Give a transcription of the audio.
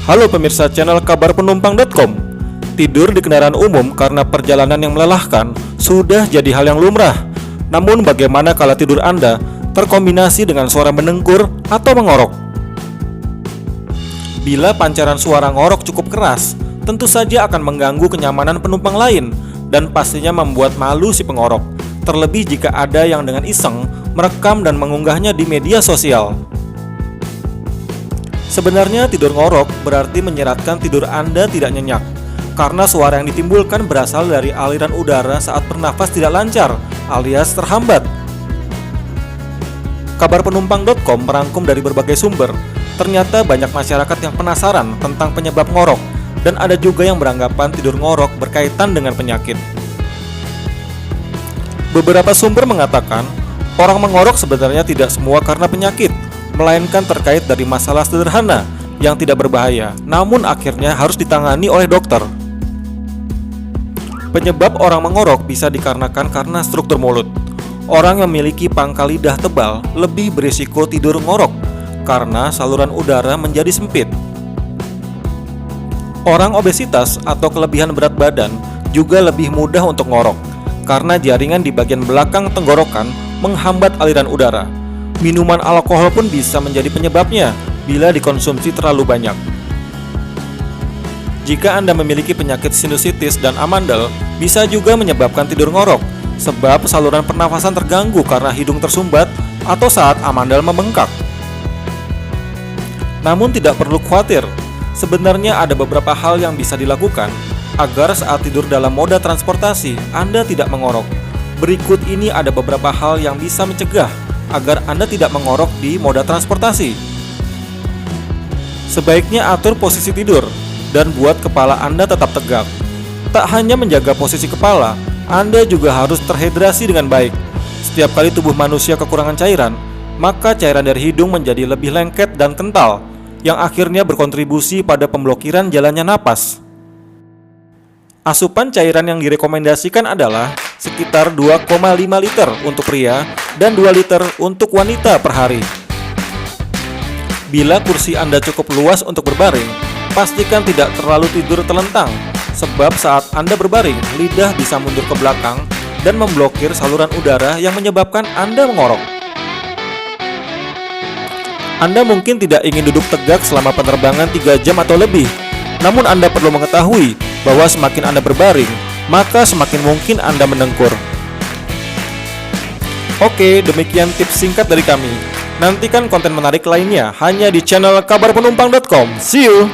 Halo pemirsa channel kabarpenumpang.com. Tidur di kendaraan umum karena perjalanan yang melelahkan sudah jadi hal yang lumrah. Namun bagaimana kalau tidur Anda terkombinasi dengan suara mendengkur atau mengorok? Bila pancaran suara ngorok cukup keras, tentu saja akan mengganggu kenyamanan penumpang lain dan pastinya membuat malu si pengorok. Terlebih jika ada yang dengan iseng merekam dan mengunggahnya di media sosial. Sebenarnya tidur ngorok berarti menyeratkan tidur Anda tidak nyenyak, karena suara yang ditimbulkan berasal dari aliran udara saat bernafas tidak lancar alias terhambat. Kabarpenumpang.com merangkum dari berbagai sumber. Ternyata banyak masyarakat yang penasaran tentang penyebab ngorok, dan ada juga yang beranggapan tidur ngorok berkaitan dengan penyakit. Beberapa sumber mengatakan, orang mengorok sebenarnya tidak semua karena penyakit, melainkan terkait dari masalah sederhana yang tidak berbahaya, namun akhirnya harus ditangani oleh dokter. Penyebab orang mengorok bisa dikarenakan karena struktur mulut. Orang yang memiliki pangkal lidah tebal lebih berisiko tidur ngorok karena saluran udara menjadi sempit. Orang obesitas atau kelebihan berat badan juga lebih mudah untuk ngorok karena jaringan di bagian belakang tenggorokan menghambat aliran udara. Minuman alkohol pun bisa menjadi penyebabnya bila dikonsumsi terlalu banyak. Jika Anda memiliki penyakit sinusitis dan amandel, bisa juga menyebabkan tidur ngorok, sebab saluran pernafasan terganggu karena hidung tersumbat atau saat amandel membengkak. Namun tidak perlu khawatir, sebenarnya ada beberapa hal yang bisa dilakukan agar saat tidur dalam moda transportasi Anda tidak mengorok. Berikut ini ada beberapa hal yang bisa mencegah agar Anda tidak mengorok di moda transportasi. Sebaiknya atur posisi tidur dan buat kepala Anda tetap tegak. Tak hanya menjaga posisi kepala, Anda juga harus terhidrasi dengan baik. Setiap kali tubuh manusia kekurangan cairan, maka cairan dari hidung menjadi lebih lengket dan kental, yang akhirnya berkontribusi pada pemblokiran jalannya napas. Asupan cairan yang direkomendasikan adalah sekitar 2,5 liter untuk pria dan 2 liter untuk wanita per hari. Bila kursi Anda cukup luas untuk berbaring, pastikan tidak terlalu tidur telentang, sebab saat Anda berbaring, lidah bisa mundur ke belakang dan memblokir saluran udara yang menyebabkan Anda mengorok. Anda mungkin tidak ingin duduk tegak selama penerbangan 3 jam atau lebih, namun Anda perlu mengetahui bahwa semakin Anda berbaring, maka semakin mungkin Anda mendengkur. Oke, demikian tips singkat dari kami. Nantikan konten menarik lainnya hanya di channel kabarpenumpang.com. See you!